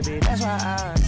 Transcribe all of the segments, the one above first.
That's why I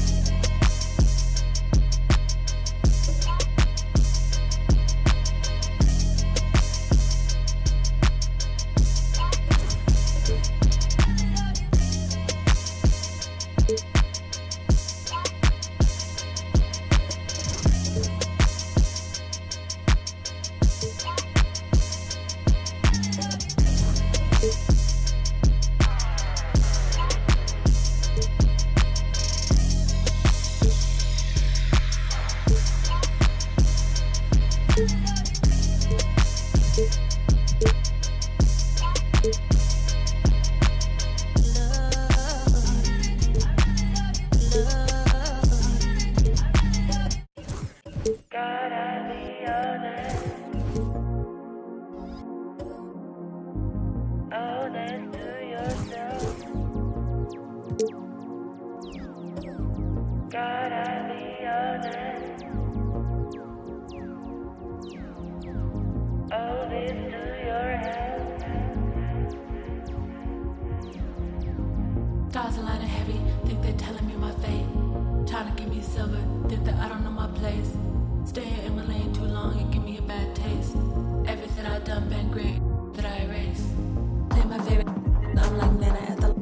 Stars a line of heavy, think they're telling me my fate. Trying to give me silver, think that I don't know my place. Staying in my lane too long and give me a bad taste. Everything I done been great, that I erase. Play my favorite, I'm like Nana at the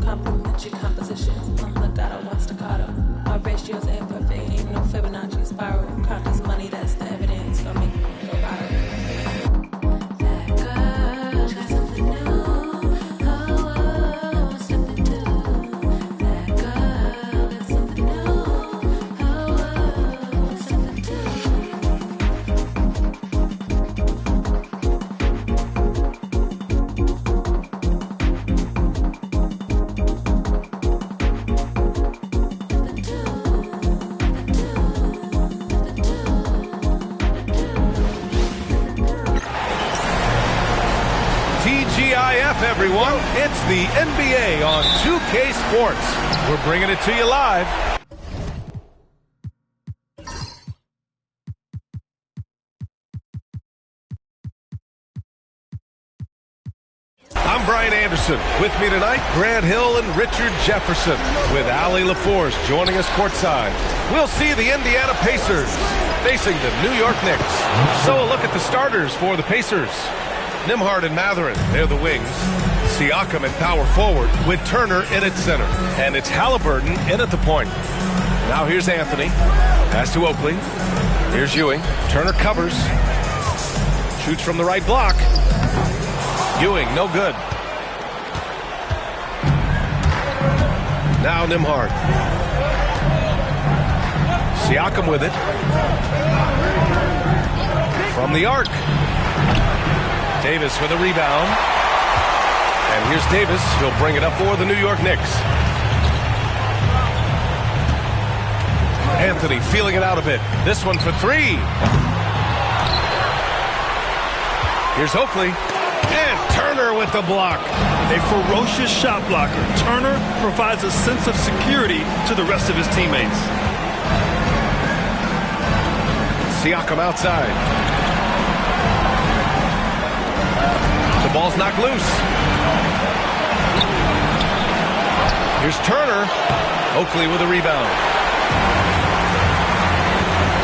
complimentary compositions. Legato, one staccato. My ratio's imperfect, ain't no Fibonacci spiral. Count this money, that's the evidence for me. Go viral. TGIF, everyone. It's the NBA on 2K Sports. We're bringing it to you live. I'm Brian Anderson. With me tonight, Grant Hill and Richard Jefferson, with Allie LaForce joining us courtside. We'll see the Indiana Pacers facing the New York Knicks. So a look at the starters for the Pacers. Nembhard and Mathurin, they're the wings. Siakam at power forward with Turner in at center. And it's Halliburton in at the point. Now here's Anthony. Pass to Oakley. Here's Ewing. Turner covers. Shoots from the right block. Ewing, no good. Now Nembhard. Siakam with it. From the arc. Davis with a rebound. And here's Davis. He'll bring it up for the New York Knicks. Anthony feeling it out a bit. This one for three. Here's Oakley. And Turner with the block. A ferocious shot blocker. Turner provides a sense of security to the rest of his teammates. Siakam outside. The ball's knocked loose. Here's Turner. Oakley with a rebound.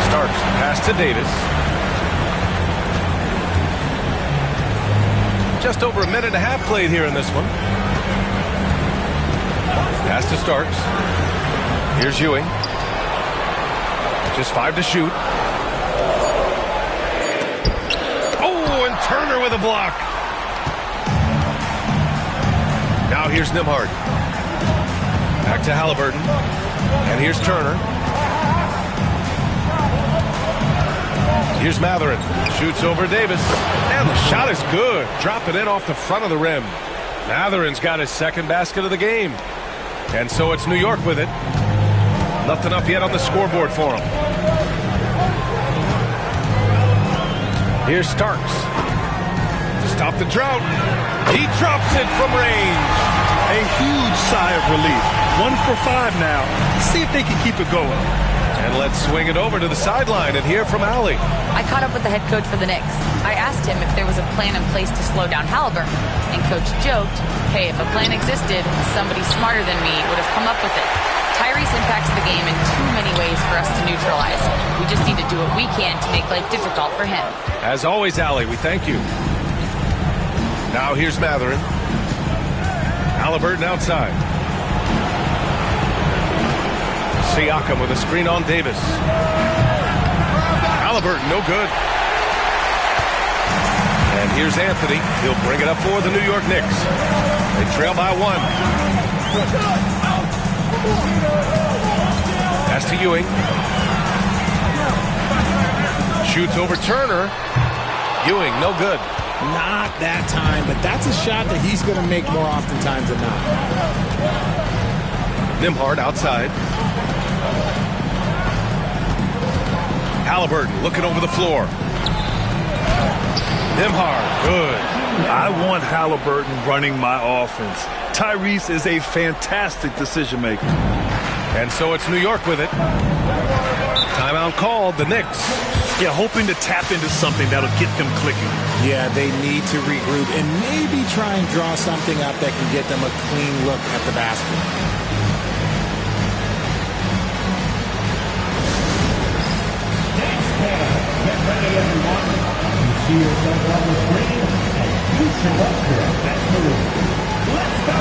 Starks pass to Davis. Just over a minute and a half played here in this one. Pass to Starks. Here's Ewing. Just 5 to shoot. Oh, and Turner with a block. Now here's Nembhard. Back to Halliburton. And here's Turner. Here's Mathurin. Shoots over Davis. And the shot is good. Drop it in off the front of the rim. Mathurin's got his second basket of the game. And so it's New York with it. Nothing up yet on the scoreboard for him. Here's Starks. To stop the drought. He drops it from range. A huge sigh of relief. 1 for 5 now. See if they can keep it going. And let's swing it over to the sideline and hear from Allie. I caught up with the head coach for the Knicks. I asked him if there was a plan in place to slow down Halliburton. And coach joked, hey, if a plan existed, somebody smarter than me would have come up with it. for us to neutralize. We just need to do what we can to make life difficult for him. As always, Allie, we thank you. Now here's Matherin. Halliburton outside. Siakam with a screen on Davis. Halliburton, no good. And here's Anthony. He'll bring it up for the New York Knicks. They trail by 1. Pass to Ewing. Shoots over Turner. Ewing, no good. Not that time, but that's a shot that he's going to make more oftentimes than not. Nembhard outside. Halliburton looking over the floor. Nembhard, good. I want Halliburton running my offense. Tyrese is a fantastic decision maker. And so it's New York with it. Timeout called, the Knicks. Yeah, hoping to tap into something that'll get them clicking. Yeah, they need to regroup and maybe try and draw something up that can get them a clean look at the basket. Get ready, everyone. You see yourself on the screen, and you show up here. That's the rule. Let's go.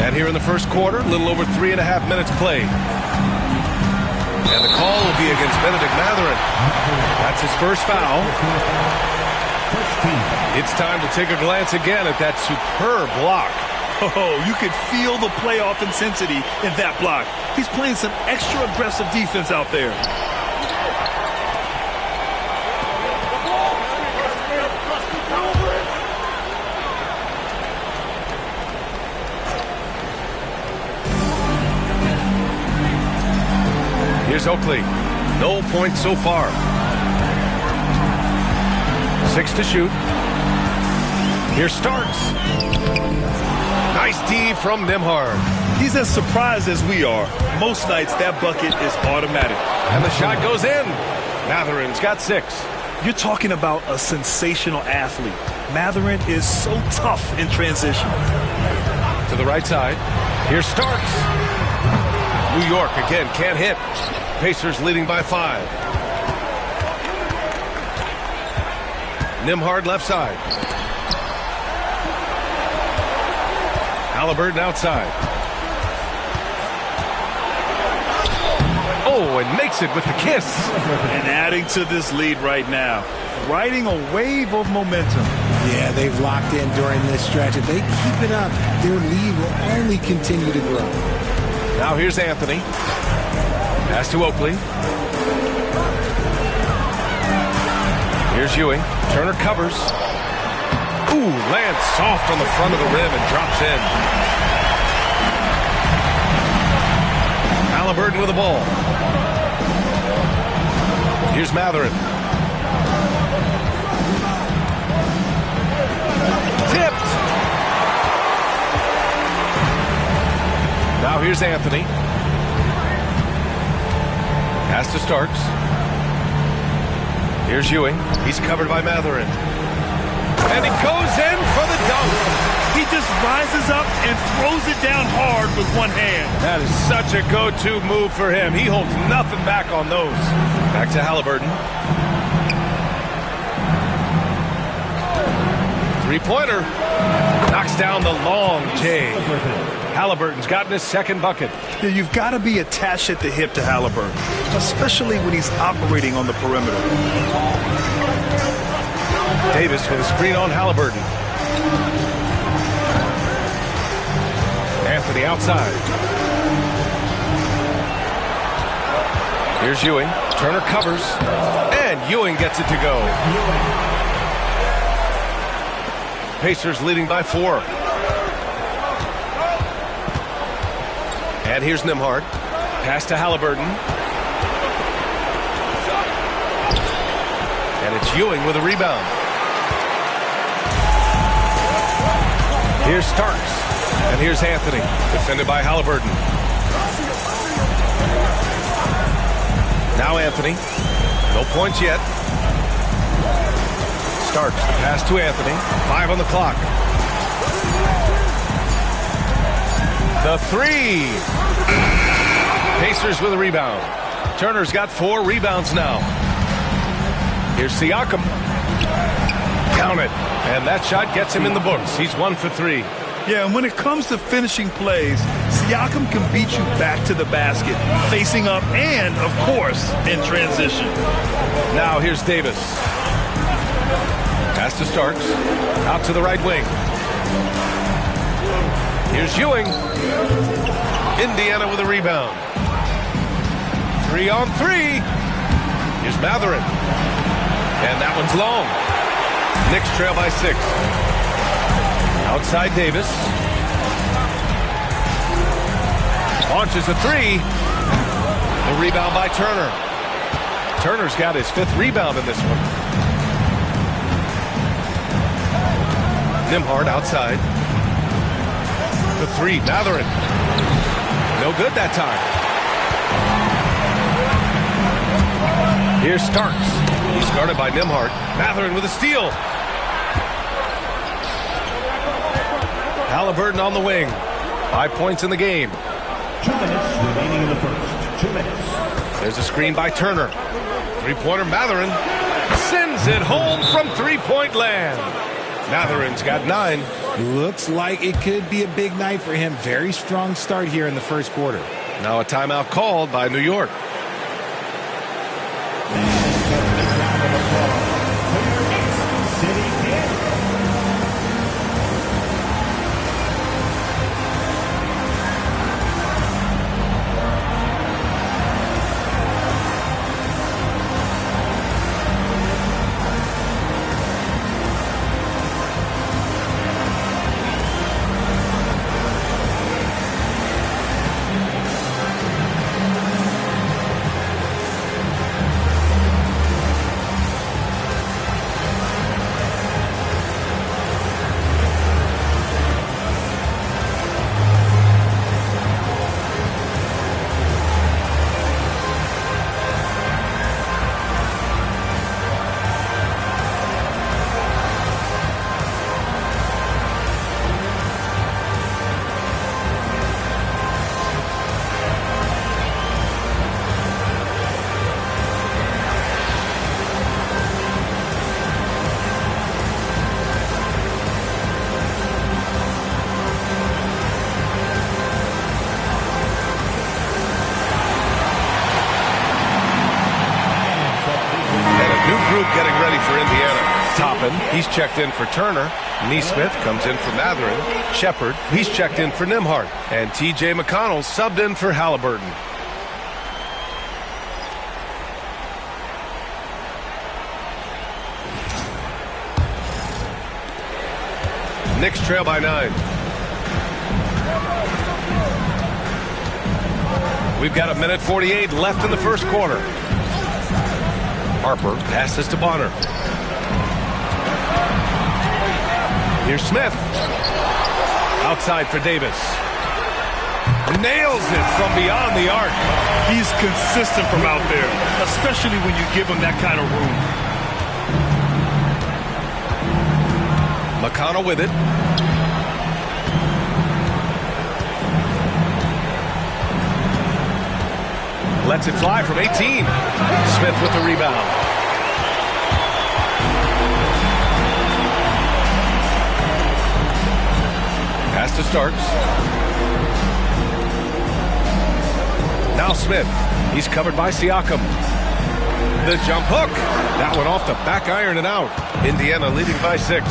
And here in the first quarter, a little over 3.5 minutes played. And the call will be against Benedict Matherin. That's his first foul. It's time to take a glance again at that superb block. Oh, you could feel the playoff intensity in that block. He's playing some extra aggressive defense out there. Here's Oakley. No points so far. 6 to shoot. Here's Starks. Nice D from Nembhard. He's as surprised as we are. Most nights, that bucket is automatic. And the shot goes in. Matherin's got 6. You're talking about a sensational athlete. Matherin is so tough in transition. To the right side. Here's Starks. New York again can't hit. Pacers leading by 5. Nembhard left side. Halliburton outside. Oh, and makes it with the kiss. And adding to this lead right now. Riding a wave of momentum. Yeah, they've locked in during this stretch. If they keep it up, their lead will only continue to grow. Now here's Anthony. Pass to Oakley. Here's Ewing. Turner covers. Ooh, lands soft on the front of the rim and drops in. Halliburton with the ball. Here's Matherin. Tipped. Now here's Anthony. Pass to Starks. Here's Ewing. He's covered by Matherin. And he goes in for the dunk. He just rises up and throws it down hard with one hand. That is such a go-to move for him. He holds nothing back on those. Back to Halliburton. Three-pointer. Knocks down the long J. Halliburton's gotten his second bucket. Yeah, you've got to be attached at the hip to Halliburton, especially when he's operating on the perimeter. Davis with a screen on Halliburton. Anthony outside. Here's Ewing. Turner covers. And Ewing gets it to go. Pacers leading by 4. And here's Nembhard. Pass to Halliburton. And it's Ewing with a rebound. Here's Starks. And here's Anthony. Defended by Halliburton. Now Anthony. No points yet. Starks. The pass to Anthony. 5 on the clock. The 3. Pacers with a rebound. Turner's got 4 rebounds now. Here's Siakam. Count it. And that shot gets him in the books. He's 1 for 3. Yeah, and when it comes to finishing plays, Siakam can beat you back to the basket, facing up and, of course, in transition. Now here's Davis. Pass to Starks. Out to the right wing. Here's Ewing. Indiana with a rebound. 3 on 3. Here's Matherin. And that one's long. Knicks trail by 6. Outside Davis. Launches a 3. The rebound by Turner. Turner's got his 5th rebound in this one. Nembhard outside. The 3, Matherin. No good that time. Here's Starks. He's guarded by Nembhard. Matherin with a steal. Halliburton on the wing. 5 points in the game. 2 minutes remaining in the first. 2 minutes. There's a screen by Turner. 3-pointer Matherin sends it home from 3-point land. Matherin's got 9. Looks like it could be a big night for him. Very strong start here in the first quarter. Now a timeout called by New York. Getting ready for Indiana. Toppin, he's checked in for Turner. Neesmith comes in for Matherin. Shepard, he's checked in for Nembhard. And T.J. McConnell subbed in for Halliburton. Knicks trail by 9. We've got 1:48 left in the first quarter. Harper passes to Bonner. Here's Smith. Outside for Davis. Nails it from beyond the arc. He's consistent from out there, especially when you give him that kind of room. McConnell with it. Lets it fly from 18. Smith with the rebound. Pass to Starks. Now Smith. He's covered by Siakam. The jump hook. That one off the back iron and out. Indiana leading by 6.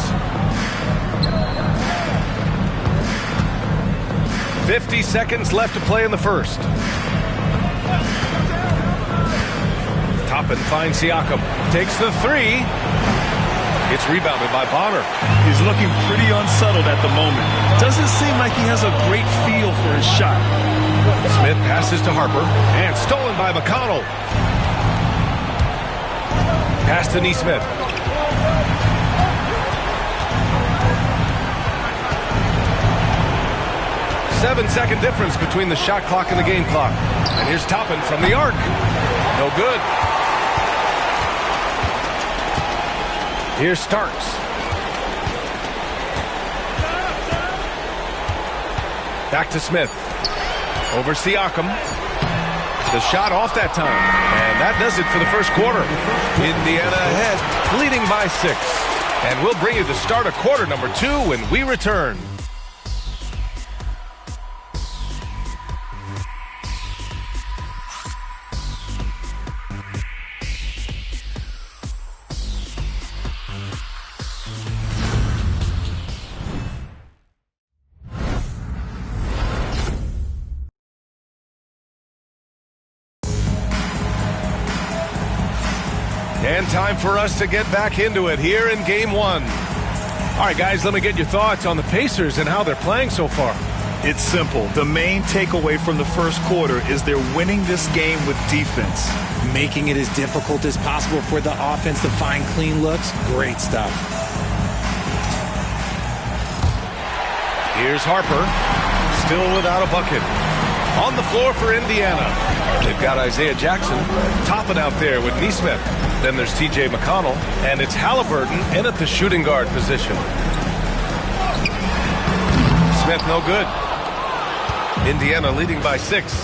50 seconds left to play in the first. Top Toppin finds Siakam. Takes the three. It's rebounded by Bonner. He's looking pretty unsettled at the moment. Doesn't seem like he has a great feel for his shot. Smith passes to Harper. And stolen by McConnell. Pass to Nesmith. Seven-second difference between the shot clock and the game clock. And here's Toppin from the arc. No good. Here's Starks. Back to Smith. Over Siakam. The shot off that time. And that does it for the first quarter. Indiana ahead, leading by 6. And we'll bring you the start of quarter number 2 when we return. And time for us to get back into it here in Game 1. All right, guys, let me get your thoughts on the Pacers and how they're playing so far. It's simple. The main takeaway from the first quarter is they're winning this game with defense. Making it as difficult as possible for the offense to find clean looks. Great stuff. Here's Harper, still without a bucket. On the floor for Indiana. They've got Isaiah Jackson topping out there with Nesmith. Then there's T.J. McConnell, and it's Halliburton in at the shooting guard position. Smith no good. Indiana leading by 6.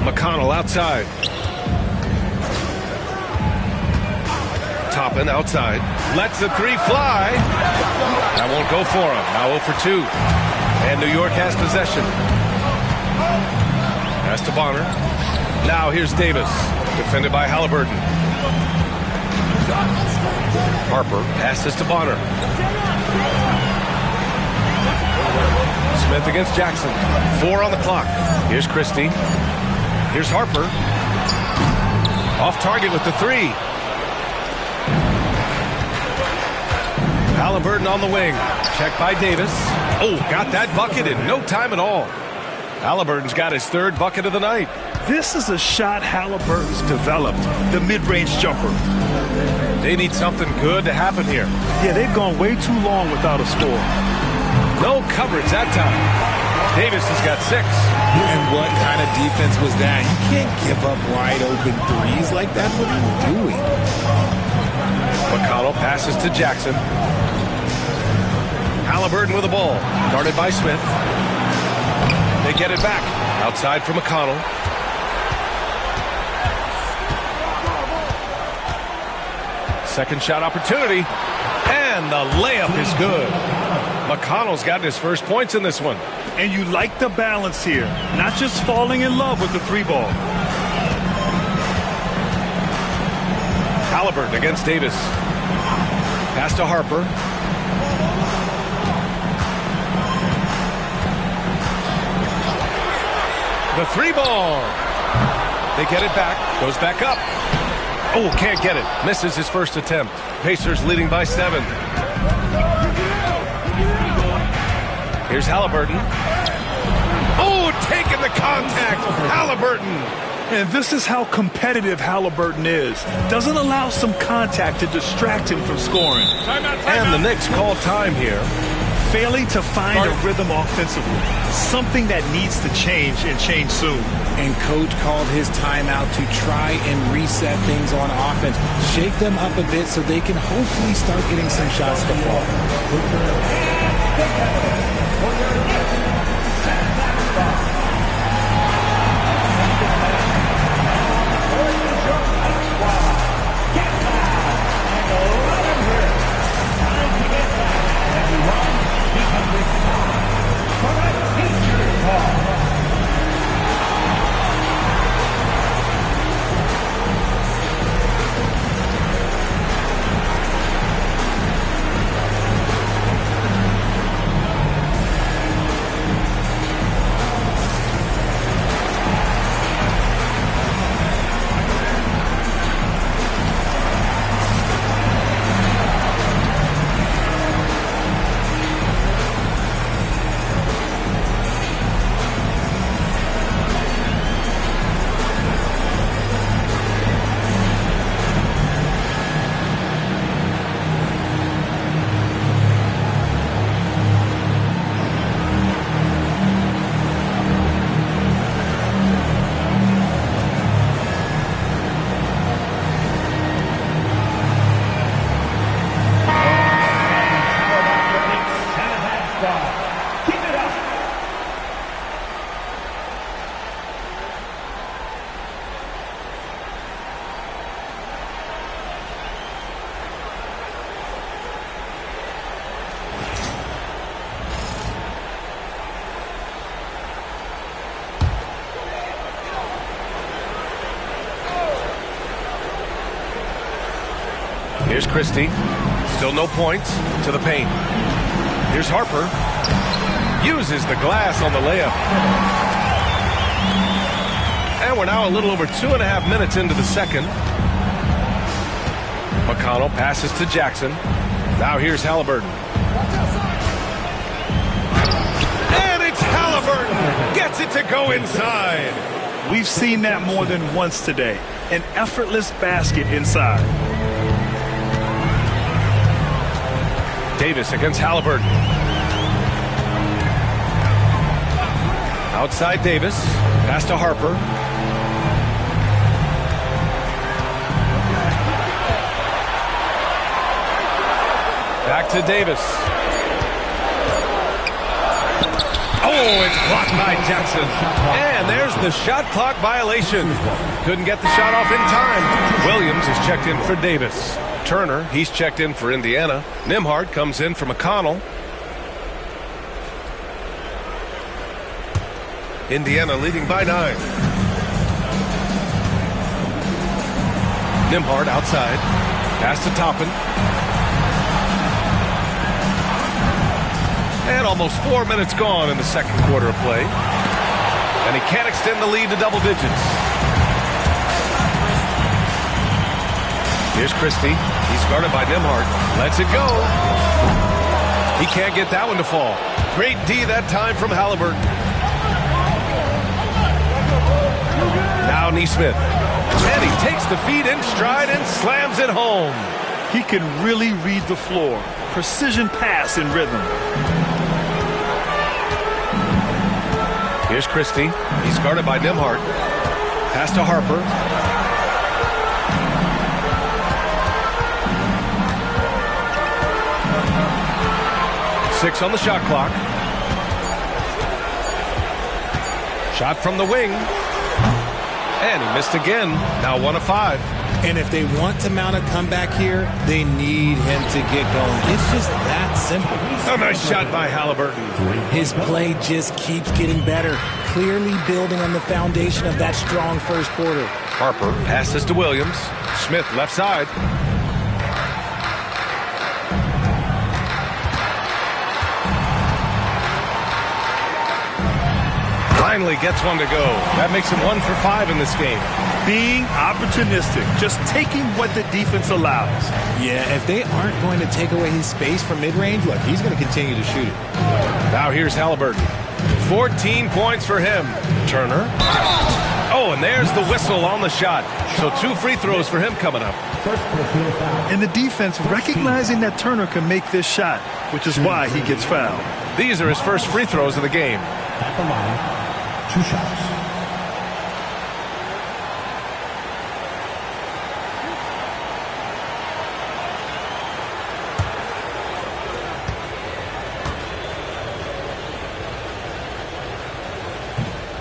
McConnell outside. Toppin outside. Lets the three fly. That won't go for him. Now 0 for 2. And New York has possession. Pass to Bonner. Now here's Davis. Defended by Halliburton. Harper passes to Bonner. Smith against Jackson. 4 on the clock. Here's Christie. Here's Harper. Off target with the 3. Halliburton on the wing. Checked by Davis. Oh, got that bucket in no time at all. Halliburton's got his 3rd bucket of the night. This is a shot Halliburton's developed, the mid-range jumper. They need something good to happen here. Yeah, they've gone way too long without a score. No coverage that time. Davis has got 6. And what kind of defense was that? You can't give up wide open threes like that. What are you doing? McConnell passes to Jackson. Halliburton with the ball. Guarded by Smith. They get it back. Outside for McConnell. Second shot opportunity. And the layup is good. McConnell's gotten his first points in this one. And you like the balance here. Not just falling in love with the 3 ball. Halliburton against Davis. Pass to Harper. The 3 ball. They get it back. Goes back up. Oh, can't get it. Misses his first attempt. Pacers leading by 7. Here's Halliburton. Oh, taking the contact. Halliburton. And this is how competitive Halliburton is. Doesn't allow some contact to distract him from scoring. And the Knicks call time here. Failing to find a rhythm offensively. Something that needs to change and change soon. And coach called his timeout to try and reset things on offense. Shake them up a bit so they can hopefully start getting some shots to fall. Here's Christie. Still no points. To the paint. Here's Harper. Uses the glass on the layup. And we're now a little over 2.5 minutes into the second. McConnell passes to Jackson. Now here's Halliburton. And it's Halliburton. Gets it to go inside. We've seen that more than once today. An effortless basket inside. Davis against Halliburton. Outside Davis. Pass to Harper. Back to Davis. Oh, it's blocked by Jackson. And there's the shot clock violation. Couldn't get the shot off in time. Williams is checked in for Davis. Turner, he's checked in for Indiana. Nembhard comes in for McConnell. Indiana leading by 9. Nembhard outside. Pass to Toppin. And almost 4 minutes gone in the second quarter of play. And he can't extend the lead to double digits. Here's Christie. He's guarded by Nembhard. Lets it go. He can't get that one to fall. Great D that time from Halliburton. Now Nesmith. And he takes the feed in stride and slams it home. He can really read the floor. Precision pass in rhythm. Here's Christie. He's guarded by Nembhard. Pass to Harper. 6 on the shot clock. Shot from the wing. And he missed again. Now 1 of 5. And if they want to mount a comeback here, they need him to get going. It's just that simple. A nice shot by Halliburton. His play just keeps getting better, clearly building on the foundation of that strong first quarter. Harper passes to Williams. Smith left side. Finally gets one to go. That makes him 1 for 5 in this game. Being opportunistic, just taking what the defense allows. Yeah, if they aren't going to take away his space from mid-range, look, he's going to continue to shoot it. Now here's Halliburton. 14 points for him. Turner. Oh, and there's the whistle on the shot. So 2 free throws for him coming up. And the defense recognizing that Turner can make this shot, which is why he gets fouled. These are his first free throws of the game. At the line, 2 shots.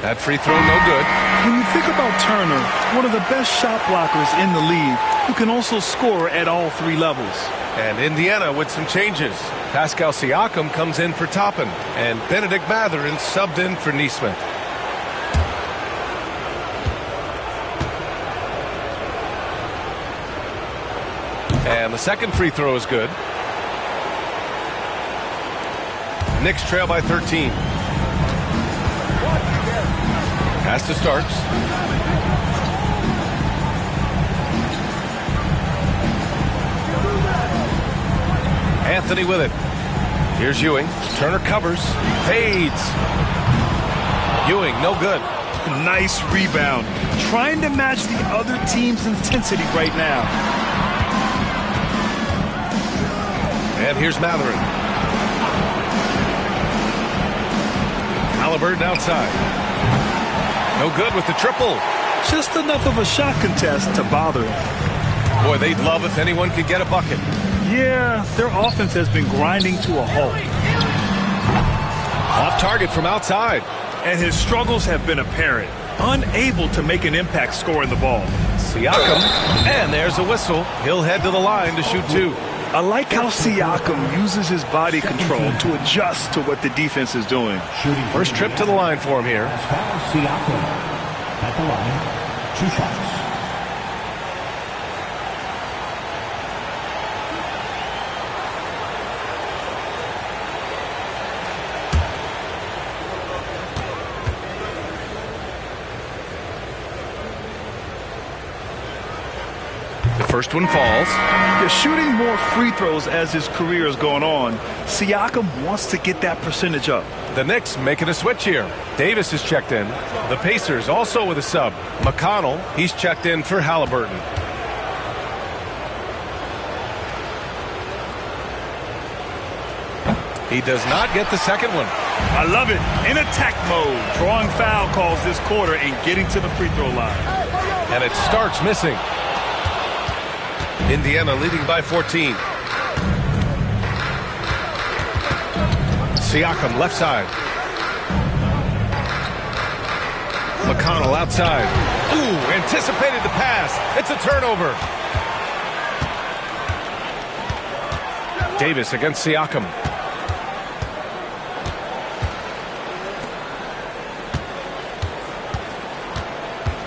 That free throw no good. When you think about Turner, one of the best shot blockers in the league, who can also score at all 3 levels. And Indiana with some changes. Pascal Siakam comes in for Toppin. And Benedict Mathurin subbed in for Nesmith. And the second free throw is good. Knicks trail by 13. Pass to Starks. Anthony with it. Here's Ewing. Turner covers. Fades. Ewing, no good. Nice rebound. Trying to match the other team's intensity right now. And here's Mathurin. Halliburton outside. No good with the triple. Just enough of a shot contest to bother him. Boy, they'd love if anyone could get a bucket. Yeah, their offense has been grinding to a halt. Off target from outside. And his struggles have been apparent. Unable to make an impact scoring the ball. Siakam. And there's a whistle. He'll head to the line to shoot 2. I like how Siakam uses his body control to adjust to what the defense is doing. First trip to the line for him here. Siakam at the line, 2 shots. First one falls. You're shooting more free throws as his career is going on. Siakam wants to get that percentage up. The Knicks making a switch here. Davis is checked in. The Pacers also with a sub. McConnell, he's checked in for Halliburton. He does not get the second one. I love it. In attack mode. Drawing foul calls this quarter and getting to the free throw line. And it starts missing. Indiana leading by 14. Siakam left side. McConnell outside. Ooh, anticipated the pass. It's a turnover. Davis against Siakam.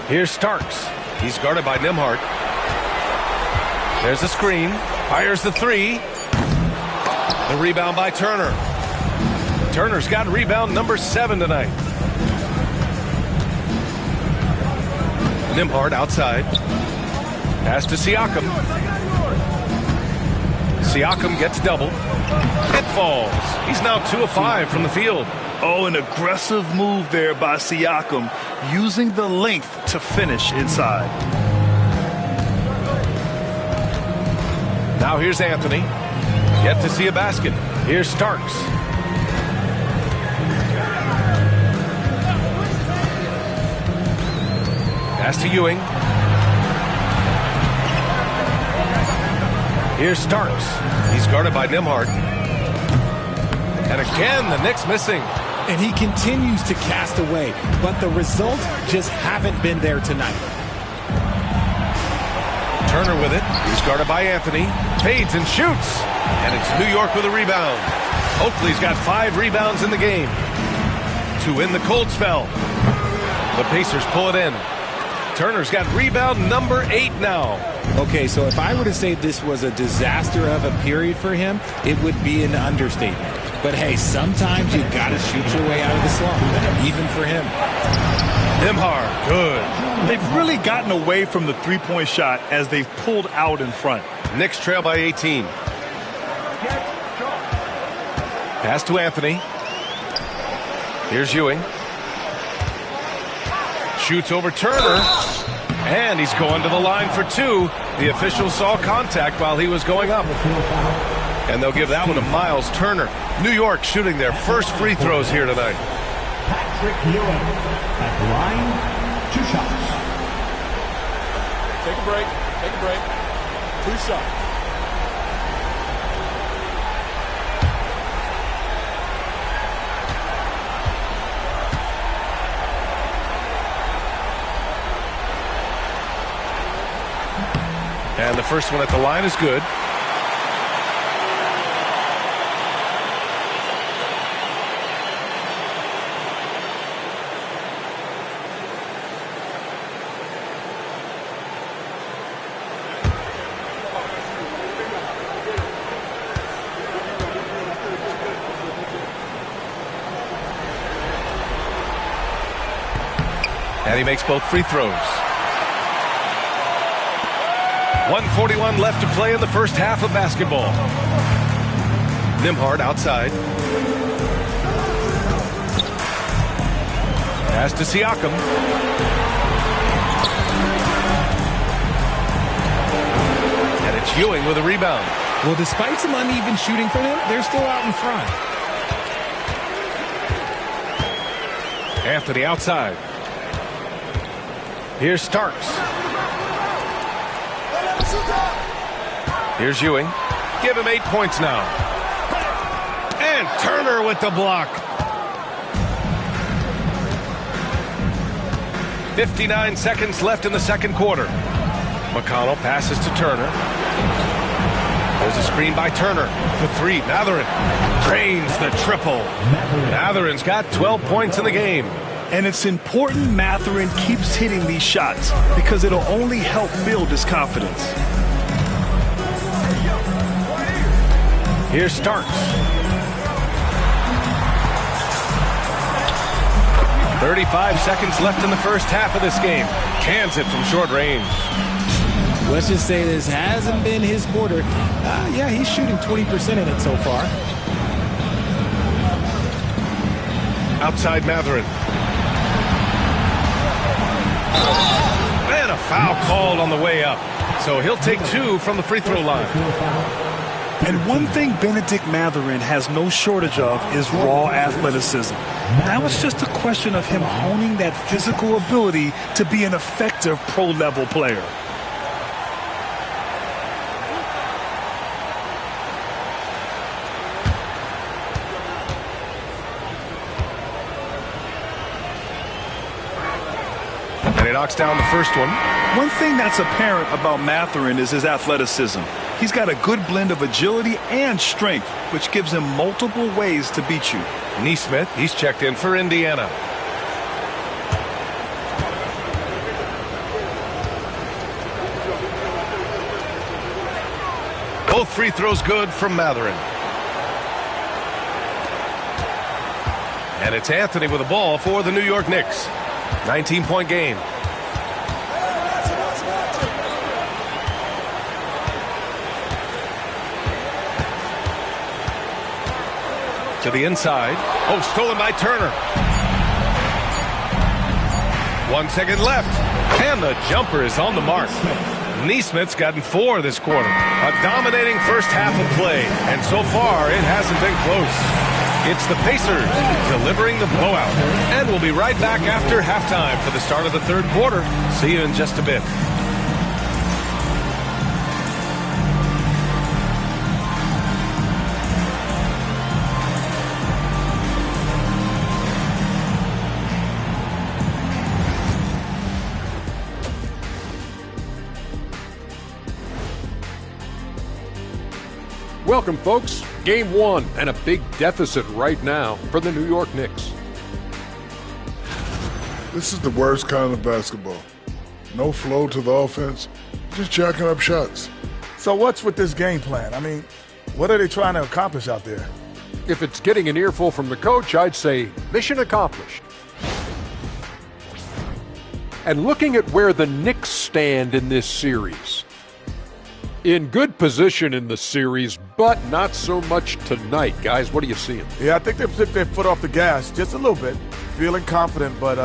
Here's Starks. He's guarded by Nembhard. There's a screen. Fires the three. The rebound by Turner. Turner's got rebound number 7 tonight. Nembhard outside. Pass to Siakam. Siakam gets double. It falls. He's now 2 of 5 from the field. Oh, an aggressive move there by Siakam, using the length to finish inside. Now here's Anthony. Yet to see a basket. Here's Starks. Pass to Ewing. Here's Starks. He's guarded by Nembhard. And again, the Knicks missing. And he continues to cast away, but the results just haven't been there tonight. Turner with it. He's guarded by Anthony. Fades and shoots. And it's New York with a rebound. Oakley's got 5 rebounds in the game to win the cold spell. The Pacers pull it in. Turner's got rebound number 8 now. Okay, so if I were to say this was a disaster of a period for him, it would be an understatement. But hey, sometimes you got to shoot your way out of the slump, even for him. Nembhard, good. They've really gotten away from the three-point shot as they've pulled out in front. Knicks trail by 18. Pass to Anthony. Here's Ewing. Shoots over Turner. And he's going to the line for 2. The official saw contact while he was going up. And they'll give that one to Miles Turner. New York shooting their first free throws here tonight. Patrick Ewing at the line, 2 shots. Take a break. Take a break. 2 shots. And the first one at the line is good. And he makes both free throws. 1:41 left to play in the first half of basketball. Nembhard outside. Pass to Siakam. And it's Ewing with a rebound. Well, despite some uneven shooting from him, they're still out in front. Anthony outside. Here's Starks. Here's Ewing. Give him 8 points now. And Turner with the block. 59 seconds left in the second quarter. McConnell passes to Turner. There's a screen by Turner. The 3. Mathurin drains the triple. Mathurin's got 12 points in the game. And it's important Mathurin keeps hitting these shots because it'll only help build his confidence. Here's Starks. 35 seconds left in the first half of this game. Cans it from short range. let's just say this hasn't been his quarter. Yeah, he's shooting 20% in it so far. Outside Matherin. And a foul called on the way up. So he'll take 2 from the free throw line. And one thing Benedict Matherin has no shortage of is raw athleticism. Now it's just a question of him honing that physical ability to be an effective pro-level player. And he knocks down the first one. One thing that's apparent about Matherin is his athleticism. He's got a good blend of agility and strength, which gives him multiple ways to beat you. Nesmith, he's checked in for Indiana. Both free throws good from Matherin. And it's Anthony with the ball for the New York Knicks. 19-point game. To the inside. Oh, stolen by Turner. 1 second left. And the jumper is on the mark. Nesmith's gotten 4 this quarter. A dominating first half of play. And so far, it hasn't been close. It's the Pacers delivering the blowout. And we'll be right back after halftime for the start of the third quarter. See you in just a bit. Welcome, folks. Game 1 and a big deficit right now for the New York Knicks. This is the worst kind of basketball. No flow to the offense, just jacking up shots. So what's with this game plan? I mean, what are they trying to accomplish out there? If it's getting an earful from the coach, I'd say mission accomplished. And looking at where the Knicks stand in this series, in good position in the series, but not so much tonight. Guys, what are you seeing? Yeah, I think they've took their foot off the gas just a little bit. Feeling confident, but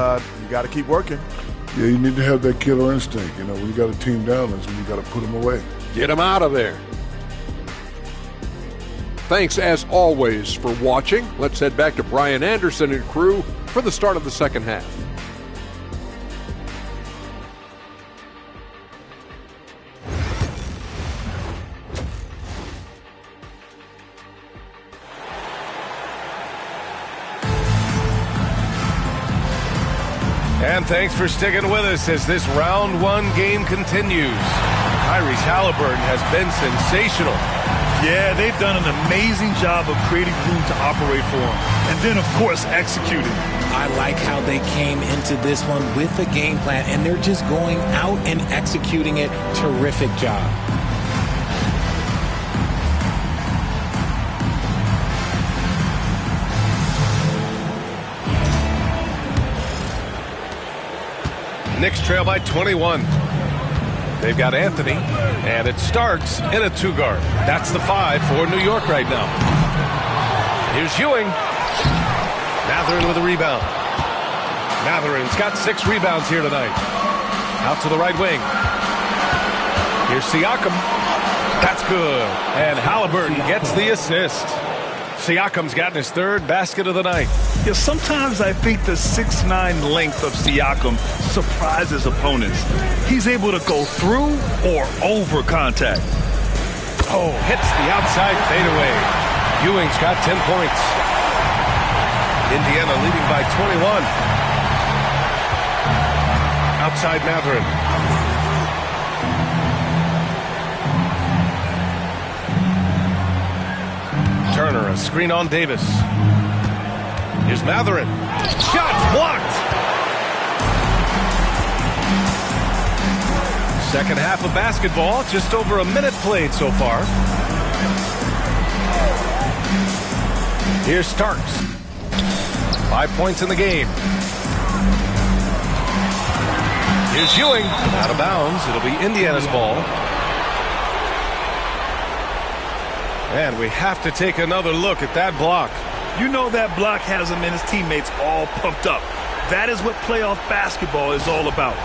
you got to keep working. Yeah, you need to have that killer instinct. You know, when you got a team down, that's when you got to put them away. Get them out of there. Thanks, as always, for watching. Let's head back to Brian Anderson and crew for the start of the second half. And thanks for sticking with us as this round 1 game continues. Tyrese Halliburton has been sensational. Yeah, they've done an amazing job of creating room to operate for him. And then, of course, executing. I like how they came into this one with a game plan, and they're just going out and executing it. Terrific job. Knicks trail by 21. They've got Anthony, and it starts in a 2-guard. That's the 5 for New York right now. Here's Ewing. Matherin with a rebound. Matherin's got 6 rebounds here tonight. Out to the right wing. Here's Siakam. That's good. And Halliburton gets the assist. Siakam's gotten his 3rd basket of the night. Yeah, sometimes I think the 6'9" length of Siakam surprises opponents. He's able to go through or over contact. Oh, hits the outside fadeaway. Ewing's got 10 points. Indiana leading by 21. Outside Matherin. Turner, a screen on Davis. Here's Matherin. Shot blocked. Second half of basketball, just over a minute played so far. Here's Starks. 5 points in the game. Here's Ewing. Out of bounds. It'll be Indiana's ball. And we have to take another look at that block. You know that block has him and his teammates all pumped up. That is what playoff basketball is all about.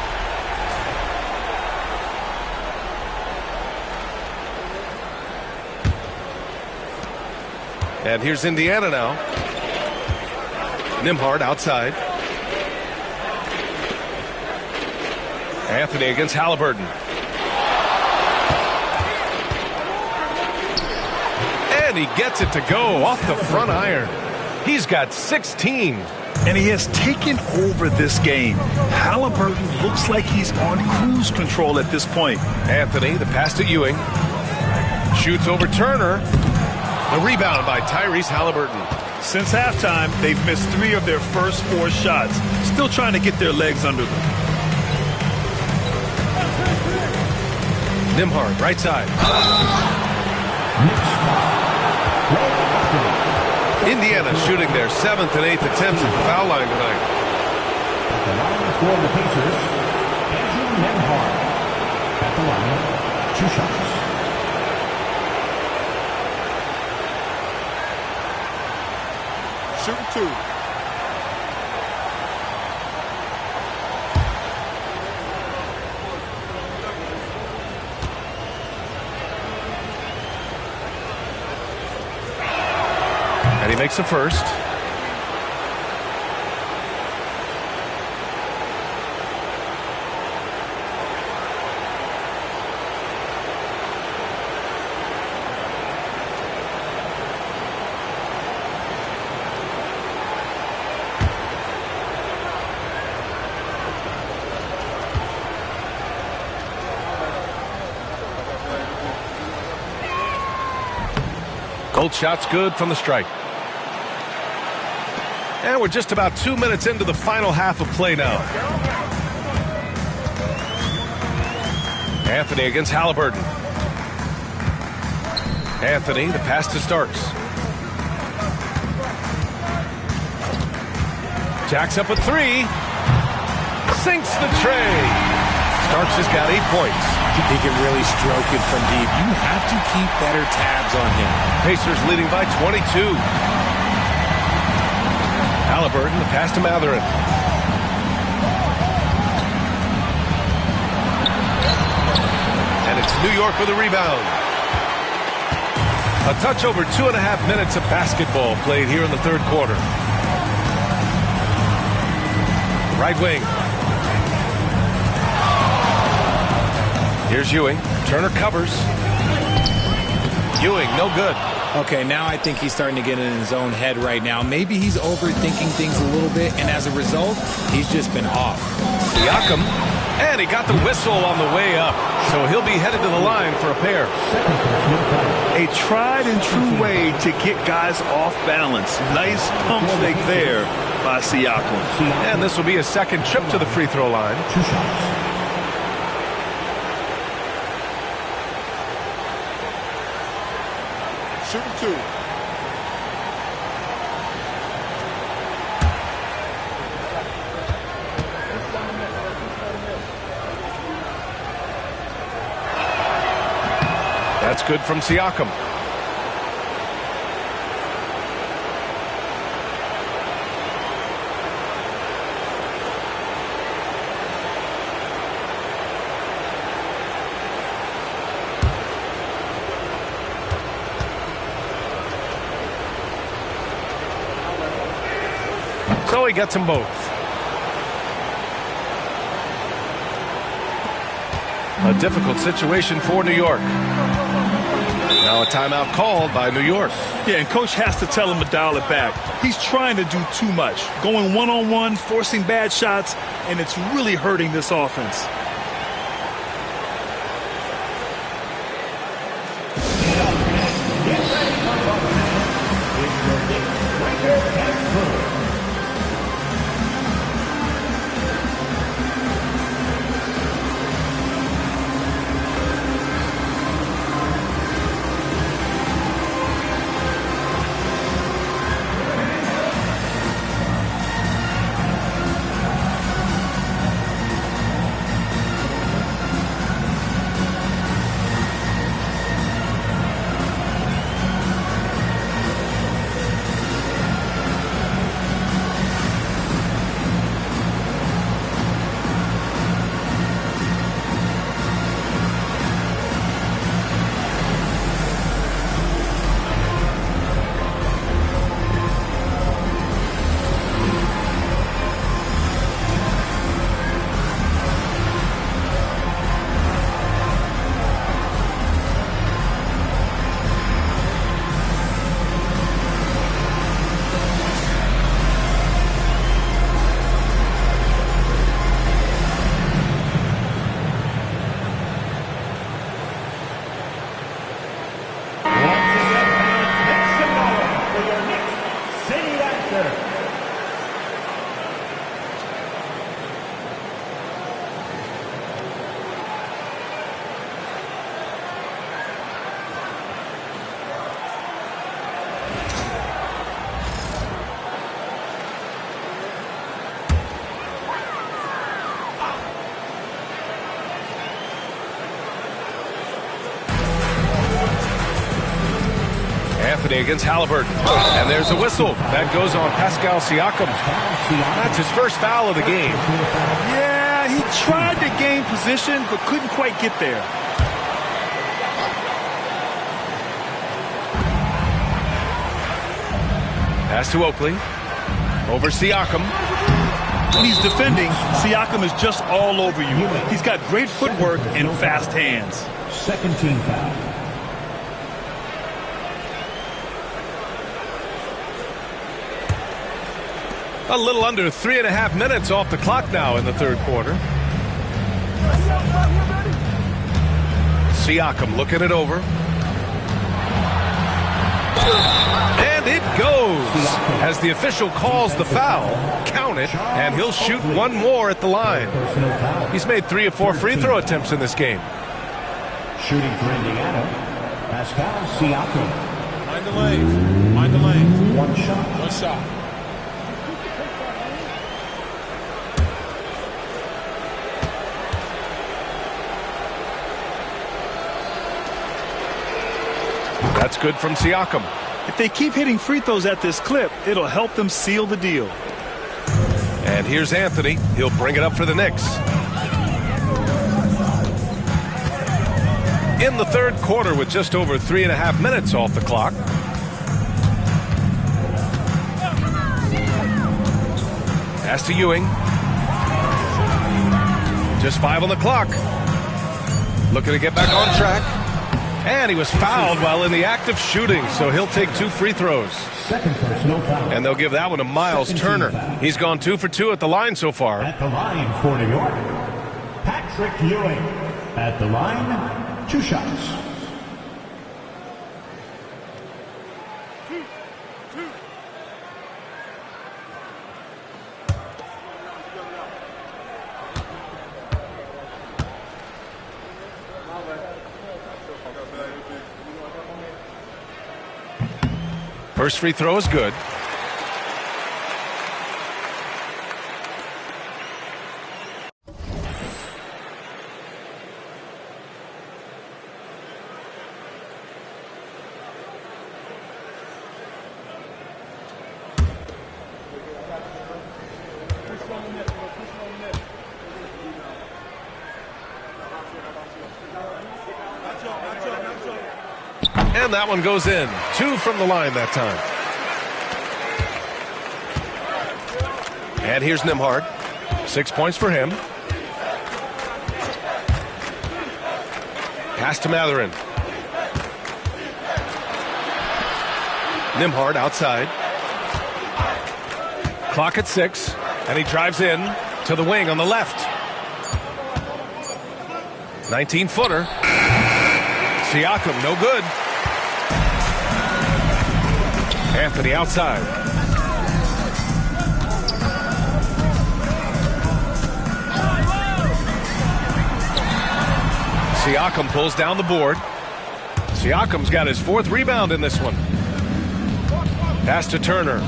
And here's Indiana now. Nembhard outside. Anthony against Halliburton. And he gets it to go off the front iron. He's got 16. And he has taken over this game. Halliburton looks like he's on cruise control at this point. Anthony, the pass to Ewing. Shoots over Turner. The rebound by Tyrese Halliburton. Since halftime, they've missed 3 of their first 4 shots. Still trying to get their legs under them. Nembhard, right side. Indiana shooting their 7th and 8th attempts at the foul line tonight. At the line for the Pacers, Andrew Nembhard. At the line, 2 shots. Shooting 2. And he makes the first. Gold shot's good from the strike. And we're just about 2 minutes into the final half of play now. Anthony against Halliburton. Anthony, the pass to Starks. Jacks up with 3. Sinks the tray. Starks has got 8 points. He can really stroke it from deep. You have to keep better tabs on him. Pacers leading by 22. Halliburton, the pass to Matherin. And it's New York with a rebound. A touch over 2.5 minutes of basketball played here in the third quarter. Right wing. Here's Ewing. Turner covers. Ewing, no good. Okay, now I think he's starting to get in his own head right now. Maybe he's overthinking things a little bit, and as a result, he's just been off. Siakam, and he got the whistle on the way up, so he'll be headed to the line for a pair. A tried and true way to get guys off balance. Nice pump fake there by Siakam. And this will be his second trip to the free throw line. 2 shots. Shooting 2. That's good from Siakam. So he gets them both. A difficult situation for New York. Now a timeout called by New York. Yeah, and coach has to tell him to dial it back. He's trying to do too much. Going one-on-one, forcing bad shots, and it's really hurting this offense. Anthony against Halliburton. And there's a whistle. That goes on Pascal Siakam. That's his first foul of the game. Yeah, he tried to gain position, but couldn't quite get there. Pass to Oakley. Over Siakam. When he's defending, Siakam is just all over you. He's got great footwork and fast hands. Second team foul. A little under 3.5 minutes off the clock now in the third quarter. Siakam looking it over. And it goes. As the official calls the foul, count it, and he'll shoot one more at the line. He's made 3 or 4 free throw attempts in this game. Shooting for Indiana, Pascal Siakam. Mind the lane. Mind the lane. One shot. One shot. That's good from Siakam. If they keep hitting free throws at this clip, it'll help them seal the deal. And here's Anthony. He'll bring it up for the Knicks. In the third quarter with just over 3.5 minutes off the clock. Pass to Ewing. Just 5 on the clock. Looking to get back on track. And he was fouled while in the act of shooting, so he'll take 2 free throws. Second personal foul. And they'll give that one to Miles Turner. He's gone 2 for 2 at the line so far. At the line for New York, Patrick Ewing. At the line, 2 shots. First free throw is good. And that one goes in. 2 from the line that time. And here's Nembhard. 6 points for him. Pass to Mathurin. Nembhard outside. Clock at 6. And he drives in to the wing on the left. 19-footer. Siakam, no good. Anthony outside. Siakam pulls down the board. Siakam's got his 4th rebound in this one. Pass to Turner.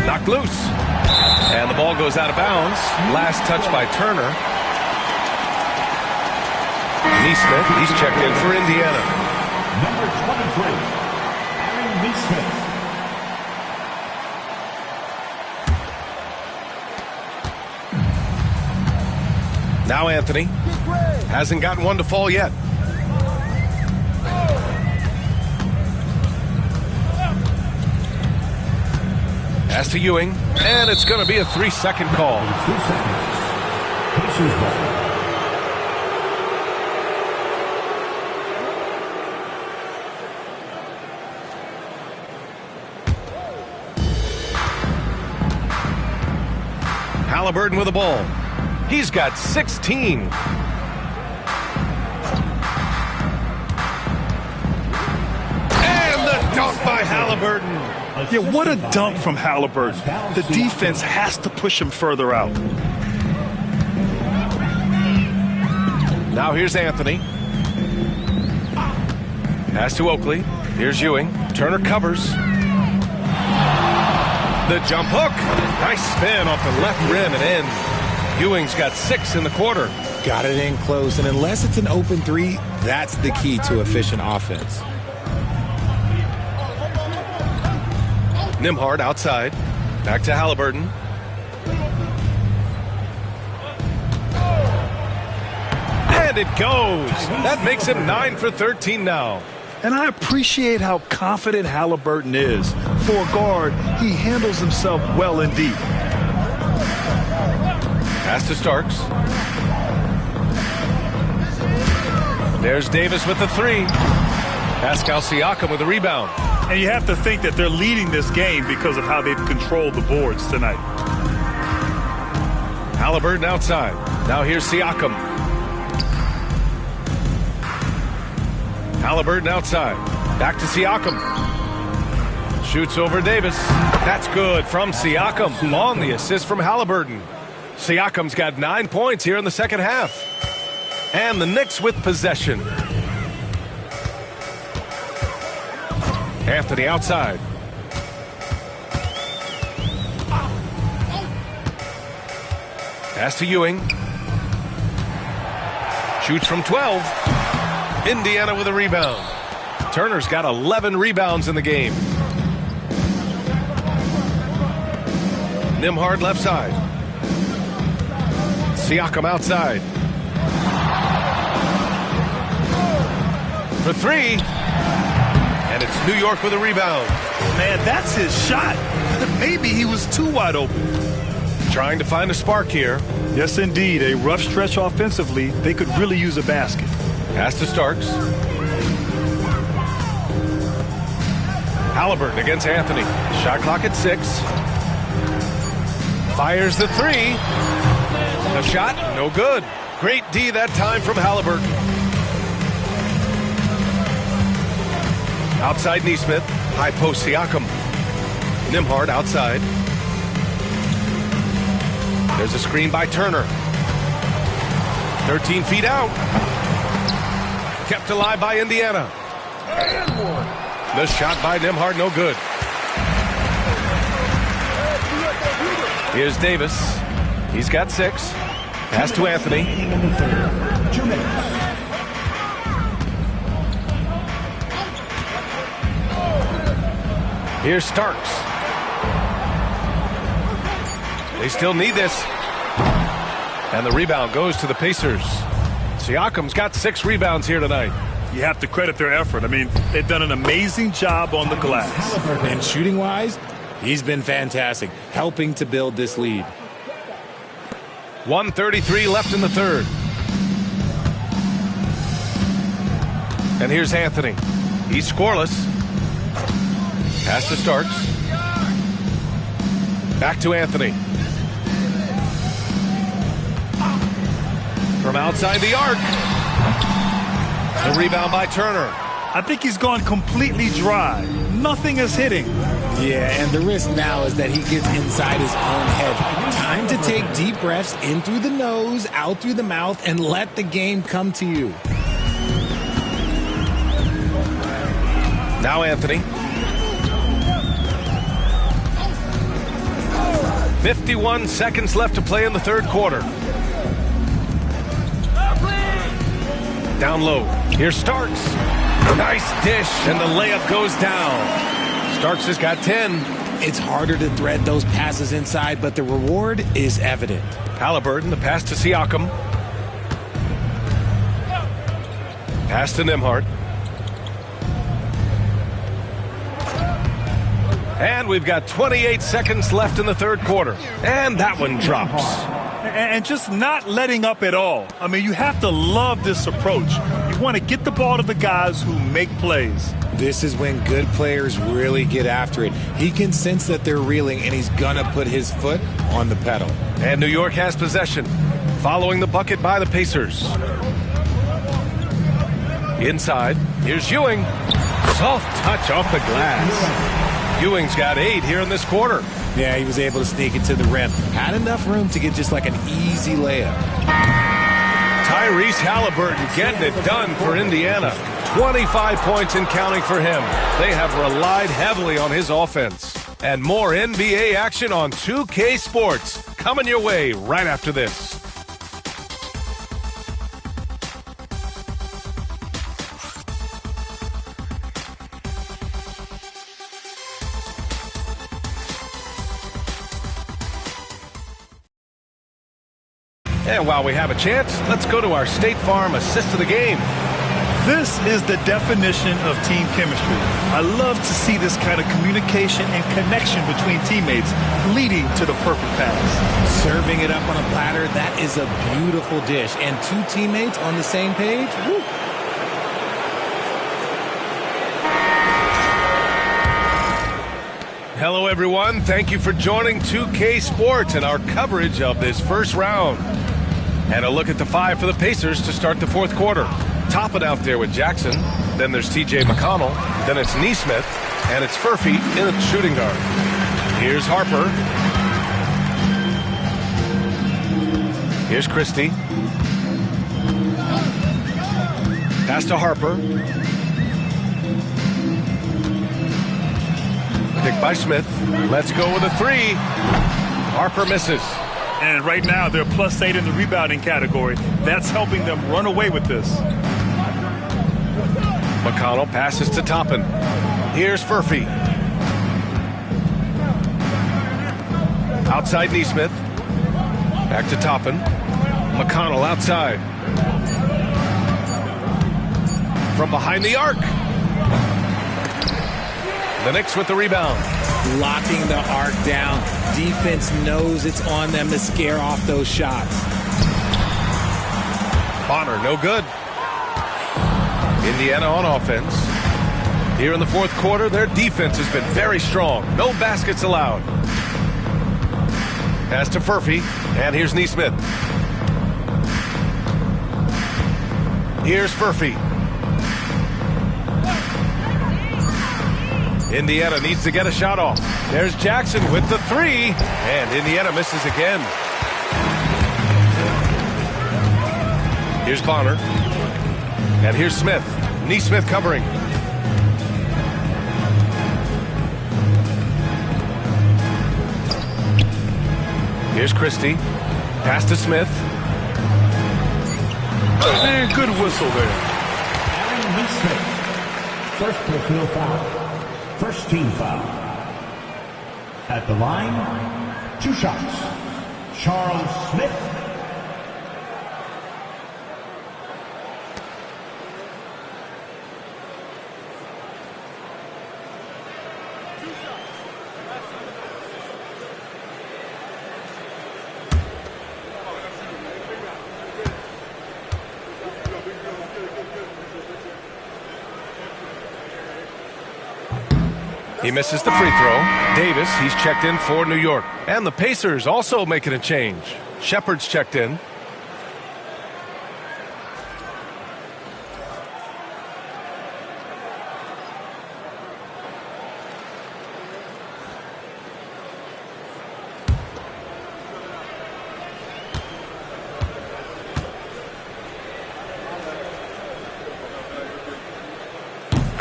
Knocked loose. And the ball goes out of bounds. Last touch by Turner. Neesmith, he's checked in for Indiana. Number 23, Aaron Neesmith. Now Anthony hasn't gotten one to fall yet. Pass to Ewing, and it's going to be a 3-second call. 3 seconds. Pacers ball. Halliburton with the ball. He's got 16. And the dunk by Halliburton. Yeah, what a dunk from Halliburton. The defense has to push him further out. Now here's Anthony. Pass to Oakley. Here's Ewing. Turner covers. The jump hook. Nice spin off the left rim and in. Ewing's got 6 in the quarter. Got it in close, and unless it's an open three, that's the key to efficient offense. Nembhard outside. Back to Halliburton. And it goes. That makes him 9 for 13 now. And I appreciate how confident Halliburton is. For a guard, he handles himself well indeed. Pass to Starks. There's Davis with the three. Pascal Siakam with the rebound. And you have to think that they're leading this game because of how they've controlled the boards tonight. Halliburton outside. Now here's Siakam. Halliburton outside. Back to Siakam. Shoots over Davis. That's good from Siakam on the assist from Halliburton. Siakam's got 9 points here in the second half. And the Knicks with possession. Anthony outside. Pass to Ewing. Shoots from 12. Indiana with a rebound. Turner's got 11 rebounds in the game. Nembhard left side. Siakam outside. For three. And it's New York with a rebound. Man, that's his shot. Maybe he was too wide open. Trying to find a spark here. Yes, indeed. A rough stretch offensively. They could really use a basket. Pass to Starks. Halliburton against Anthony. Shot clock at 6. Fires the three. The shot, no good. Great D that time from Halliburton. Outside Nesmith. High post Siakam. Nembhard outside. There's a screen by Turner. 13 feet out. Kept alive by Indiana. The shot by Nembhard, no good. Here's Davis. He's got 6. Pass to Anthony. Here's Starks. They still need this. And the rebound goes to the Pacers. Siakam's got 6 rebounds here tonight. You have to credit their effort. I mean, they've done an amazing job on the glass. And shooting-wise, he's been fantastic, helping to build this lead. 1:33 left in the third. And here's Anthony. He's scoreless. Pass to Starks. Back to Anthony. From outside the arc. The rebound by Turner. I think he's gone completely dry. Nothing is hitting. Yeah, and the risk now is that he gets inside his own head. Time to take deep breaths in through the nose, out through the mouth, and let the game come to you. Now Anthony. 51 seconds left to play in the third quarter. Down low. Here's Starks. Nice dish, and the layup goes down. Starks has got 10. It's harder to thread those passes inside, but the reward is evident. Halliburton, the pass to Siakam. Pass to Nembhard. And we've got 28 seconds left in the third quarter. And that one drops. And just not letting up at all. I mean, you have to love this approach. You want to get the ball to the guys who make plays. This is when good players really get after it. He can sense that they're reeling, and he's going to put his foot on the pedal. And New York has possession, following the bucket by the Pacers. Inside, here's Ewing. Soft touch off the glass. Ewing's got 8 here in this quarter. Yeah, he was able to sneak it to the rim. Had enough room to get just like an easy layup. Tyrese Halliburton getting it done for Indiana. 25 points and counting for him. They have relied heavily on his offense. And more NBA action on 2K Sports coming your way right after this. And while we have a chance, let's go to our State Farm assist of the game. This is the definition of team chemistry. I love to see this kind of communication and connection between teammates leading to the perfect pass. Serving it up on a platter, that is a beautiful dish. And two teammates on the same page. Woo. Hello, everyone. Thank you for joining 2K Sports and our coverage of this first round. And a look at the five for the Pacers to start the fourth quarter. Toppin out there with Jackson. Then there's T.J. McConnell. Then it's Nesmith. And it's Furphy in the shooting guard. Here's Harper. Here's Christie. Pass to Harper. Pick by Smith. Let's go with a three. Harper misses. And right now, they're +8 in the rebounding category. That's helping them run away with this. McConnell passes to Toppin. Here's Furphy. Outside Nesmith. Back to Toppin. McConnell outside. From behind the arc. The Knicks with the rebound. Locking the arc down. Defense knows it's on them to scare off those shots. Bonner, no good. Indiana on offense. Here in the fourth quarter, their defense has been very strong. No baskets allowed. Pass to Furphy, and here's Nesmith. Here's Furphy. Indiana needs to get a shot off. There's Jackson with the three, and Indiana misses again. Here's Bonner, and here's Smith. Nesmith covering. Here's Christie. Pass to Smith. And good whistle there. Aaron Nesmith. First personal foul. First team foul. At the line, 2 shots. Charles Smith. He misses the free throw. Davis, he's checked in for New York. And the Pacers also making a change. Shepard's checked in.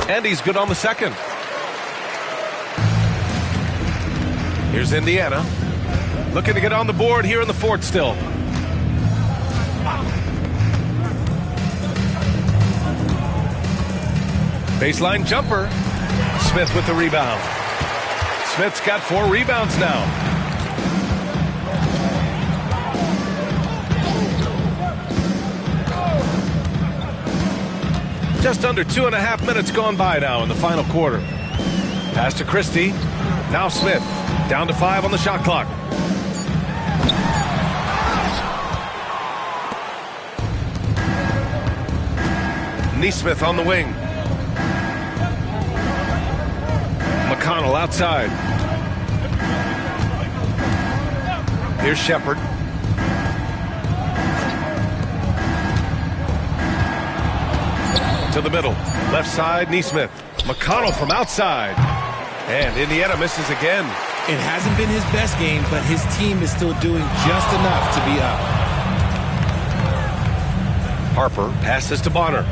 And he's good on the second. Here's Indiana. Looking to get on the board here in the fourth still. Baseline jumper. Smith with the rebound. Smith's got 4 rebounds now. Just under 2.5 minutes gone by now in the final quarter. Pass to Christie. Now Smith. Down to 5 on the shot clock. Nesmith on the wing. McConnell outside. Here's Shepard. To the middle. Left side, Nesmith. McConnell from outside. And Indiana misses again. It hasn't been his best game, but his team is still doing just enough to be up. Harper passes to Bonner.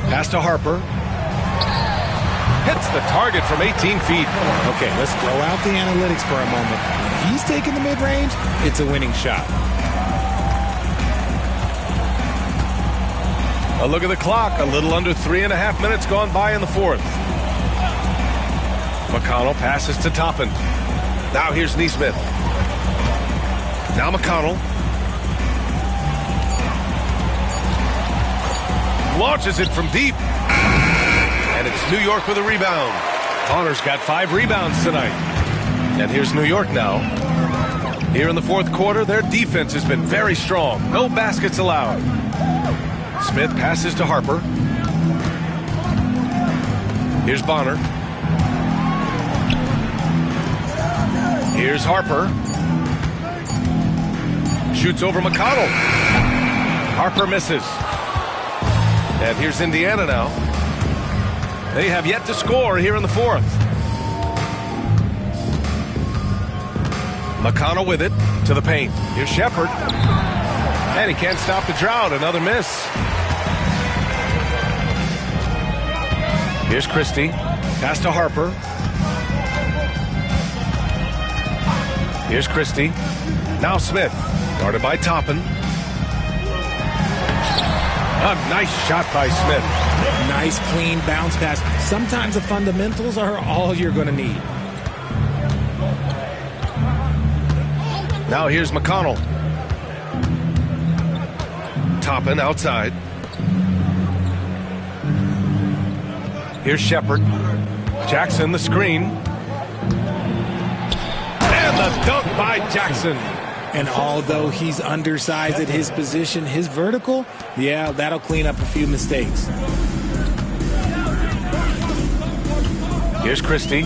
Pass to Harper. Hits the target from 18 feet. Okay, let's throw out the analytics for a moment. When he's taking the mid-range, it's a winning shot. A look at the clock. A little under 3.5 minutes gone by in the fourth. McConnell passes to Toppin. Now here's Neesmith. Now McConnell. Launches it from deep. And it's New York with a rebound. Connor's got 5 rebounds tonight. And here's New York now. Here in the fourth quarter, their defense has been very strong. No baskets allowed. Smith passes to Harper. Here's Bonner. Here's Harper. Shoots over McConnell. Harper misses. And here's Indiana now. They have yet to score here in the fourth. McConnell with it to the paint. Here's Shepard. And he can't stop the drought. Another miss. Here's Christie. Pass to Harper. Here's Christie. Now Smith. Guarded by Toppin. A nice shot by Smith. Nice, clean bounce pass. Sometimes the fundamentals are all you're going to need. Now here's McConnell. Toppin outside. Here's Shepard. Jackson the screen. And the dunk by Jackson. And although he's undersized at his position, his vertical, yeah, that'll clean up a few mistakes. Here's Christie.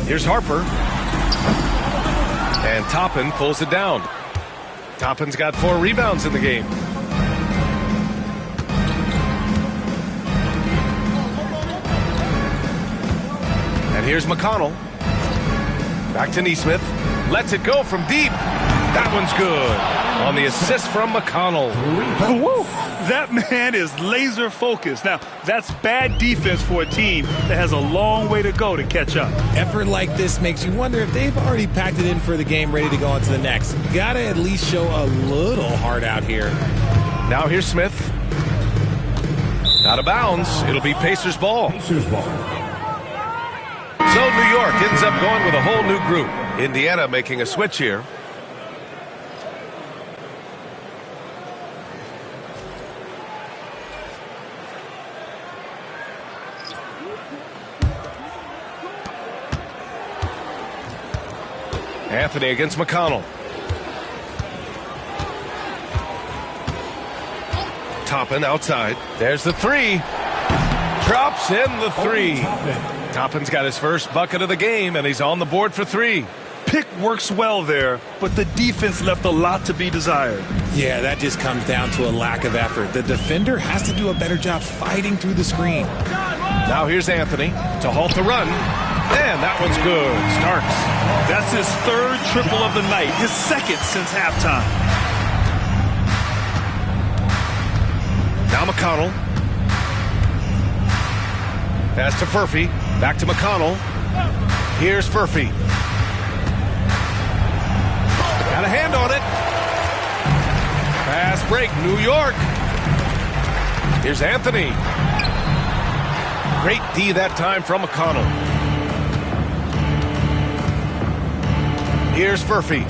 Here's Harper. And Toppin pulls it down. Toppin's got 4 rebounds in the game. And here's McConnell. Back to Neesmith. Lets it go from deep. That one's good. On the assist from McConnell. Woo. That man is laser focused. Now, that's bad defense for a team that has a long way to go to catch up. Effort like this makes you wonder if they've already packed it in for the game, ready to go on to the next. Gotta at least show a little heart out here. Now here's Smith. Out of bounds. It'll be Pacers ball. So New York ends up going with a whole new group. Indiana making a switch here. Anthony against McConnell. Toppin outside. There's the 3. Drops in the 3. Toppin's got his first bucket of the game, and he's on the board for 3. Pick works well there, but the defense left a lot to be desired. Yeah, that just comes down to a lack of effort. The defender has to do a better job fighting through the screen. Now here's Anthony to halt the run. And that one's good. Starks. That's his 3rd triple of the night, his 2nd since halftime. Now McConnell. Pass to Furphy. Back to McConnell. Here's Furphy. Got a hand on it. Fast break, New York. Here's Anthony. Great D that time from McConnell. Here's Furphy.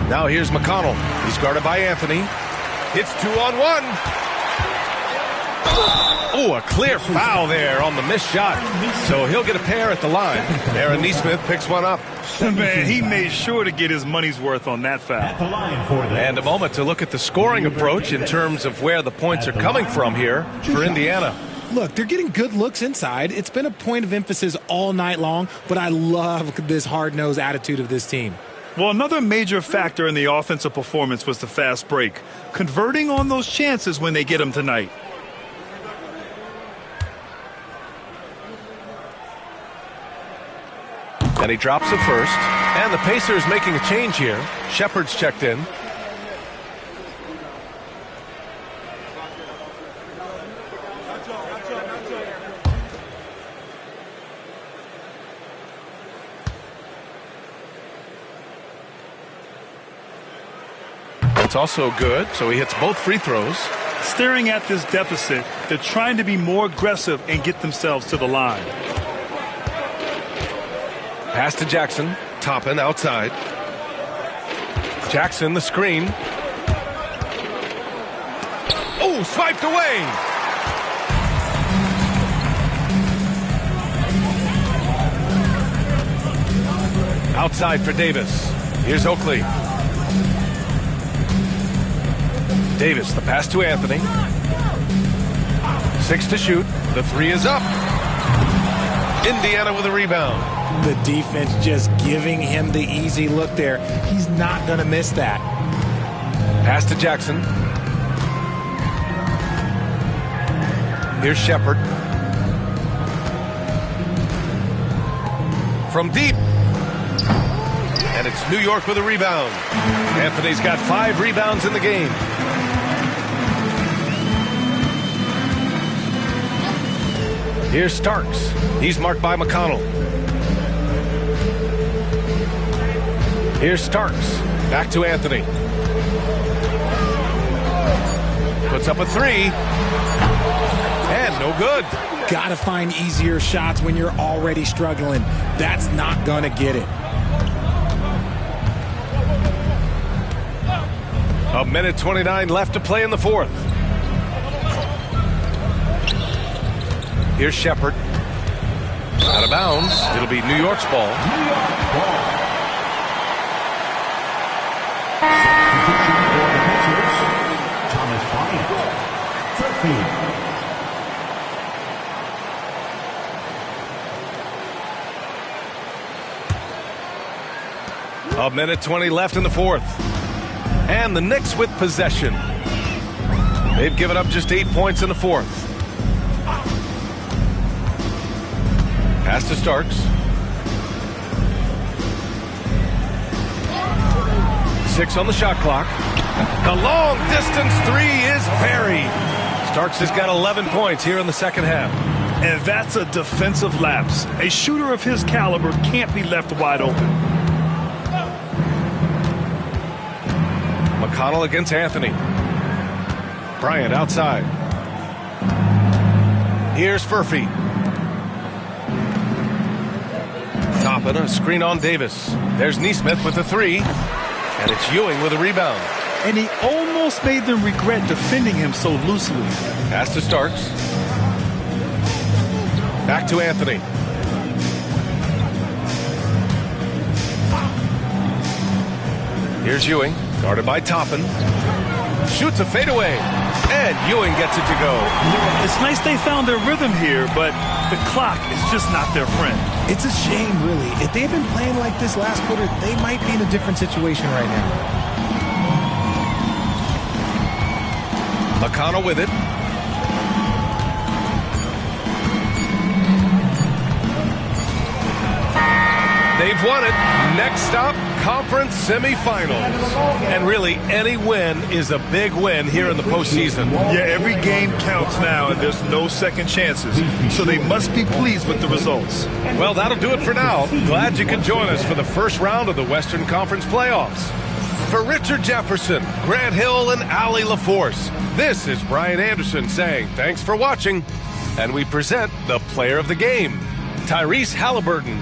Now here's McConnell. He's guarded by Anthony. It's 2-on-1. Oh, a clear foul there on the missed shot. So he'll get a pair at the line. Aaron Neesmith picks one up. Man, he made sure to get his money's worth on that foul. And a moment to look at the scoring approach in terms of where the points are coming from here for Indiana. Look, they're getting good looks inside. It's been a point of emphasis all night long, but I love this hard-nosed attitude of this team. Well, another major factor in the offensive performance was the fast break, converting on those chances when they get them tonight. And he drops it first. And the Pacers making a change here. Shepard's checked in. It's also good, so he hits both free throws. Staring at this deficit, they're trying to be more aggressive and get themselves to the line. Pass to Jackson. Toppin outside. Jackson, the screen. Oh, swiped away. Outside for Davis. Here's Oakley. Davis, the pass to Anthony. 6 to shoot. The 3 is up. Indiana with a rebound. The defense just giving him the easy look there. He's not going to miss that. Pass to Jackson. Here's Shepard. From deep. And it's New York with a rebound. Anthony's got 5 rebounds in the game. Here's Starks. He's marked by McConnell. Here's Starks. Back to Anthony. Puts up a 3. And no good. Got to find easier shots when you're already struggling. That's not going to get it. A minute 29 left to play in the fourth. Here's Shepard. Out of bounds. It'll be New York's ball. A minute 20 left in the fourth. And the Knicks with possession. They've given up just 8 points in the fourth. Pass to Starks. 6 on the shot clock. The long distance 3 is buried. Starks has got 11 points here in the second half. And that's a defensive lapse. A shooter of his caliber can't be left wide open. McConnell against Anthony. Bryant outside. Here's Furphy. Toppin, a screen on Davis. There's Neesmith with the 3. And it's Ewing with a rebound. And he almost made them regret defending him so loosely. Pass to Starks. Back to Anthony. Here's Ewing, guarded by Toppin. Shoots a fadeaway, and Ewing gets it to go. It's nice they found their rhythm here, but the clock is just not their friend. It's a shame, really. If they had been playing like this last quarter, they might be in a different situation right now. McConnell with it. They've won it. Next stop, conference semifinals. And really, any win is a big win here in the postseason. Yeah, every game counts now, and there's no second chances. So they must be pleased with the results. Well, that'll do it for now. Glad you could join us for the first round of the Western Conference playoffs. For Richard Jefferson, Grant Hill, and Allie LaForce, this is Brian Anderson saying thanks for watching. And we present the player of the game, Tyrese Halliburton.